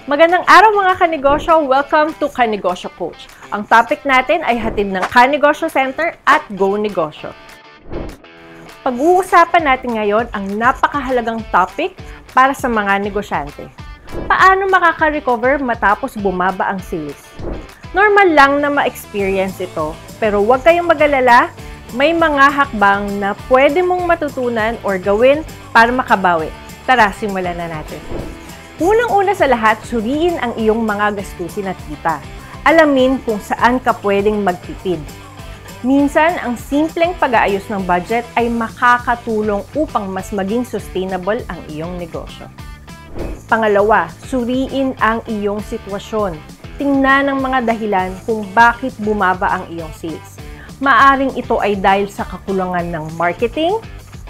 Magandang araw mga kanegosyo! Welcome to Kanegosyo Coach. Ang topic natin ay hatid ng Kanegosyo Center at Go Negosyo. Pag-uusapan natin ngayon ang napakahalagang topic para sa mga negosyante. Paano makaka-recover matapos bumaba ang sales? Normal lang na ma-experience ito, pero huwag kayong mag-alala, may mga hakbang na pwede mong matutunan or gawin para makabawi. Tara, simulan na natin. Unang-una sa lahat, suriin ang iyong mga gastusin at kita. Alamin kung saan ka pwedeng magtipid. Minsan, ang simpleng pag-aayos ng budget ay makakatulong upang mas maging sustainable ang iyong negosyo. Pangalawa, suriin ang iyong sitwasyon. Tingnan ang mga dahilan kung bakit bumaba ang iyong sales. Maaring ito ay dahil sa kakulangan ng marketing,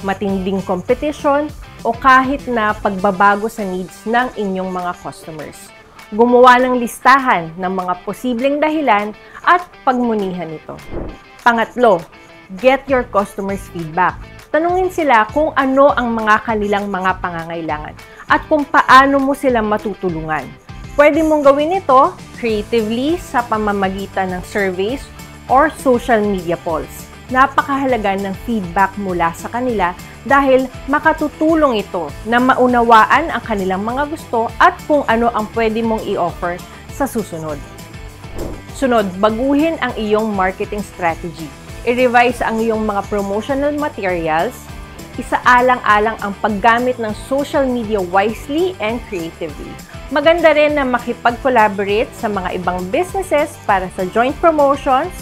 matinding competition, o kahit na pagbabago sa needs ng inyong mga customers. Gumawa ng listahan ng mga posibleng dahilan at pagmunihan ito. Pangatlo, get your customers' feedback. Tanungin sila kung ano ang mga kanilang mga pangangailangan at kung paano mo sila matutulungan. Pwede mong gawin ito creatively sa pamamagitan ng surveys or social media polls. Napakahalaga ng feedback mula sa kanila dahil makatutulong ito na maunawaan ang kanilang mga gusto at kung ano ang pwede mong i-offer sa susunod. Sunod, baguhin ang iyong marketing strategy. I-revise ang iyong mga promotional materials. Isaalang-alang ang paggamit ng social media wisely and creatively. Maganda rin na makipag-collaborate sa mga ibang businesses para sa joint promotions.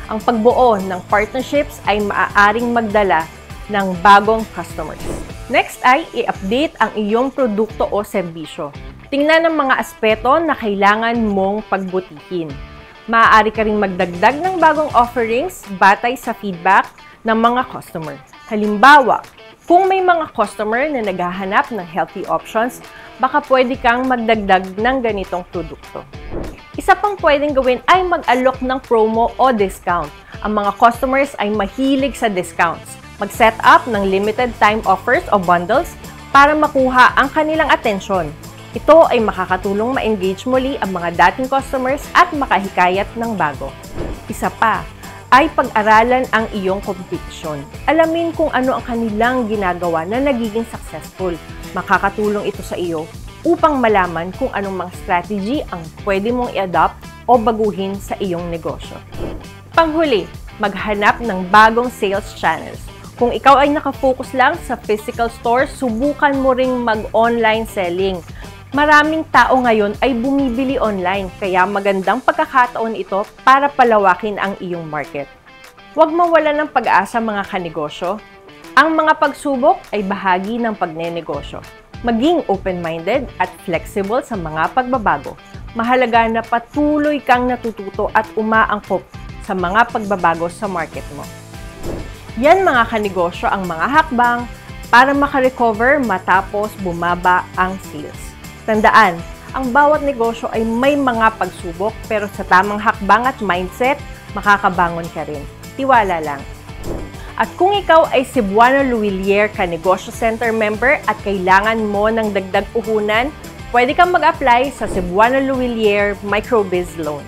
Ang pagbuo ng partnerships ay maaaring magdala ng bagong customers. Next ay i-update ang iyong produkto o serbisyo. Tingnan ang mga aspeto na kailangan mong pagbutihin. Maaari ka ring magdagdag ng bagong offerings batay sa feedback ng mga customer. Halimbawa, kung may mga customer na naghahanap ng healthy options, baka pwede kang magdagdag ng ganitong produkto. Isa pang pwedeng gawin ay mag-alok ng promo o discount. Ang mga customers ay mahilig sa discounts. Mag-set up ng limited time offers o bundles para makuha ang kanilang atensyon. Ito ay makakatulong ma-engage muli ang mga dating customers at makahikayat ng bago. Isa pa ay pag-aralan ang iyong competition. Alamin kung ano ang kanilang ginagawa na nagiging successful. Makakatulong ito sa iyo upang malaman kung anong mga strategy ang pwede mong i-adopt o baguhin sa iyong negosyo. Panghuli, maghanap ng bagong sales channels. Kung ikaw ay nakafocus lang sa physical store, subukan mo ring mag-online selling. Maraming tao ngayon ay bumibili online, kaya magandang pagkakataon ito para palawakin ang iyong market. Huwag mawalan ng pag-asa mga kanegosyo. Ang mga pagsubok ay bahagi ng pagnenegosyo. Maging open-minded at flexible sa mga pagbabago. Mahalaga na patuloy kang natututo at umaangkop sa mga pagbabago sa market mo. Yan mga kanegosyo ang mga hakbang para makarecover matapos bumaba ang sales. Tandaan, ang bawat negosyo ay may mga pagsubok pero sa tamang hakbang at mindset, makakabangon ka rin. Tiwala lang. At kung ikaw ay Cebuano Luwilier Kanegosyo Center member at kailangan mo ng dagdag puhunan, pwede kang mag-apply sa Cebuano Luwilier Microbiz Loan.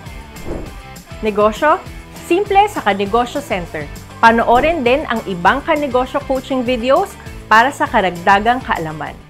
Negosyo? Simple sa Kanegosyo Center. Panoorin din ang ibang kanegosyo coaching videos para sa karagdagang kaalaman.